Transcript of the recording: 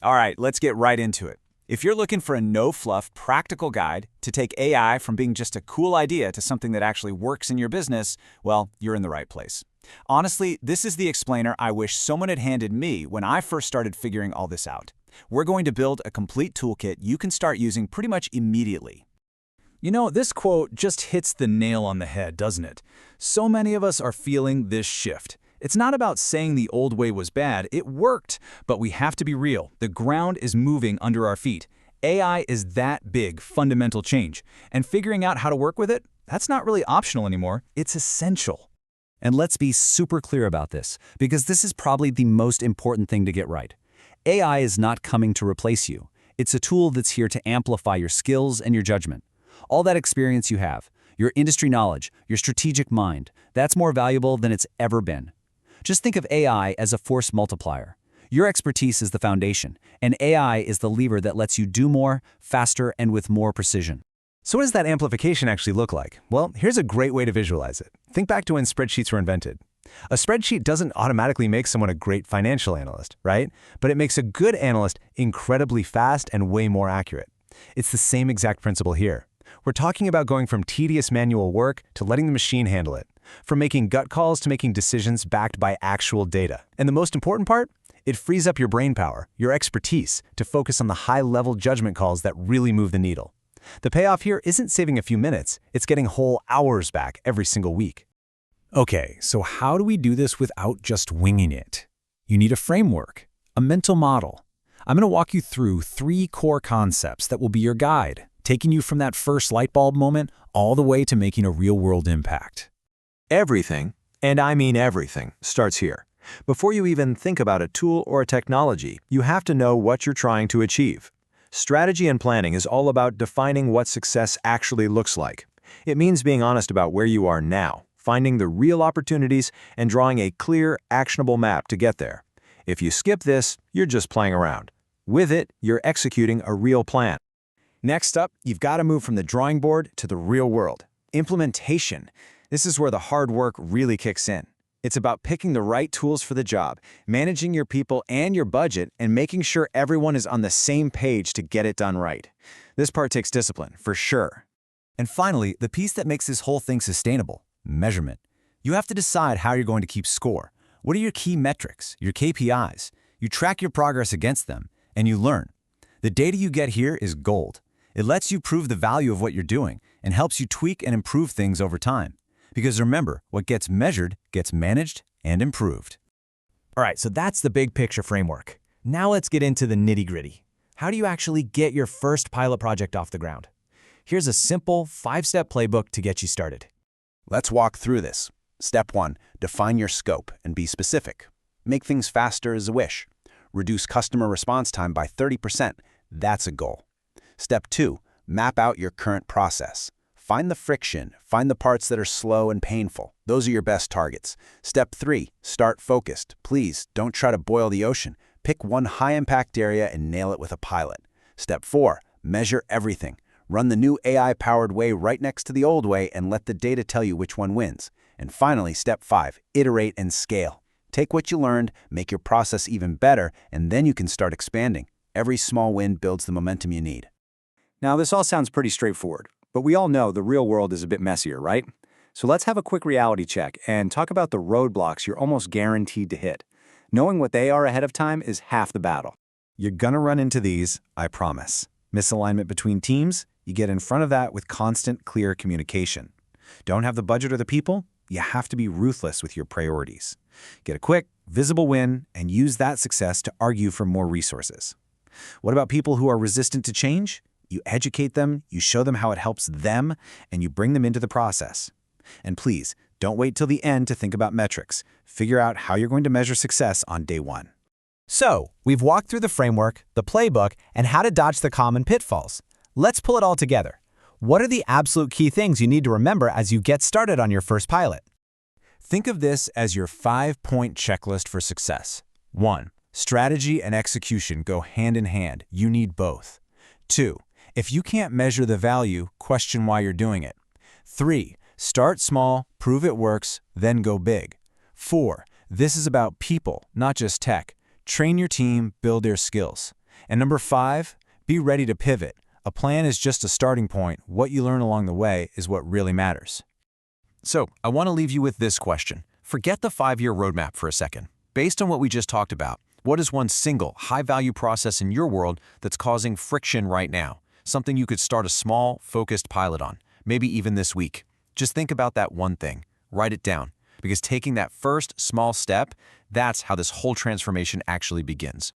All right, let's get right into it. If you're looking for a no-fluff, practical guide to take AI from being just a cool idea to something that actually works in your business, well, you're in the right place. Honestly, this is the explainer I wish someone had handed me when I first started figuring all this out. We're going to build a complete toolkit you can start using pretty much immediately. You know, this quote just hits the nail on the head, doesn't it? So many of us are feeling this shift. It's not about saying the old way was bad, it worked, but we have to be real. The ground is moving under our feet. AI is that big, fundamental change, and figuring out how to work with it, that's not really optional anymore, it's essential. And let's be super clear about this, because this is probably the most important thing to get right. AI is not coming to replace you. It's a tool that's here to amplify your skills and your judgment. All that experience you have, your industry knowledge, your strategic mind, that's more valuable than it's ever been. Just think of AI as a force multiplier. Your expertise is the foundation, and AI is the lever that lets you do more, faster, and with more precision. So what does that amplification actually look like? Well, here's a great way to visualize it. Think back to when spreadsheets were invented. A spreadsheet doesn't automatically make someone a great financial analyst, right? But it makes a good analyst incredibly fast and way more accurate. It's the same exact principle here. We're talking about going from tedious manual work to letting the machine handle it, from making gut calls to making decisions backed by actual data. And the most important part? It frees up your brain power, your expertise, to focus on the high-level judgment calls that really move the needle. The payoff here isn't saving a few minutes, it's getting whole hours back every single week. Okay, so how do we do this without just winging it? You need a framework, a mental model. I'm going to walk you through 3 core concepts that will be your guide, taking you from that first light bulb moment all the way to making a real-world impact. Everything, and I mean everything, starts here. Before you even think about a tool or a technology, you have to know what you're trying to achieve. Strategy and planning is all about defining what success actually looks like. It means being honest about where you are now, finding the real opportunities, and drawing a clear, actionable map to get there. If you skip this, you're just playing around. With it, you're executing a real plan. Next up, you've got to move from the drawing board to the real world. Implementation. This is where the hard work really kicks in. It's about picking the right tools for the job, managing your people and your budget, and making sure everyone is on the same page to get it done right. This part takes discipline, for sure. And finally, the piece that makes this whole thing sustainable, measurement. You have to decide how you're going to keep score. What are your key metrics, your KPIs? You track your progress against them, and you learn. The data you get here is gold. It lets you prove the value of what you're doing and helps you tweak and improve things over time. Because remember, what gets measured gets managed and improved. All right, so that's the big picture framework. Now let's get into the nitty-gritty. How do you actually get your first pilot project off the ground? Here's a simple 5-step playbook to get you started. Let's walk through this. Step 1, define your scope and be specific. Make things faster as a wish. Reduce customer response time by 30%. That's a goal. Step 2, map out your current process. Find the friction, find the parts that are slow and painful. Those are your best targets. Step 3, start focused. Please, don't try to boil the ocean. Pick one high-impact area and nail it with a pilot. Step 4, measure everything. Run the new AI-powered way right next to the old way and let the data tell you which one wins. And finally, Step 5, iterate and scale. Take what you learned, make your process even better, and then you can start expanding. Every small win builds the momentum you need. Now, this all sounds pretty straightforward, but we all know the real world is a bit messier, right? So let's have a quick reality check and talk about the roadblocks you're almost guaranteed to hit. Knowing what they are ahead of time is half the battle. You're gonna run into these, I promise. Misalignment between teams, you get in front of that with constant, clear communication. Don't have the budget or the people? You have to be ruthless with your priorities. Get a quick, visible win and use that success to argue for more resources. What about people who are resistant to change? You educate them, you show them how it helps them, and you bring them into the process. And please, don't wait till the end to think about metrics. Figure out how you're going to measure success on day 1. So, we've walked through the framework, the playbook, and how to dodge the common pitfalls. Let's pull it all together. What are the absolute key things you need to remember as you get started on your first pilot? Think of this as your 5-point checklist for success. 1. Strategy and execution go hand in hand. You need both. 2. If you can't measure the value, question why you're doing it. 3. Start small, prove it works, then go big. 4. This is about people, not just tech. Train your team, build their skills. And number 5, be ready to pivot. A plan is just a starting point. What you learn along the way is what really matters. So, I want to leave you with this question. Forget the 5-year roadmap for a second. Based on what we just talked about, what is one single, high-value process in your world that's causing friction right now? Something you could start a small, focused pilot on, maybe even this week. Just think about that one thing. Write it down, because taking that first small step, that's how this whole transformation actually begins.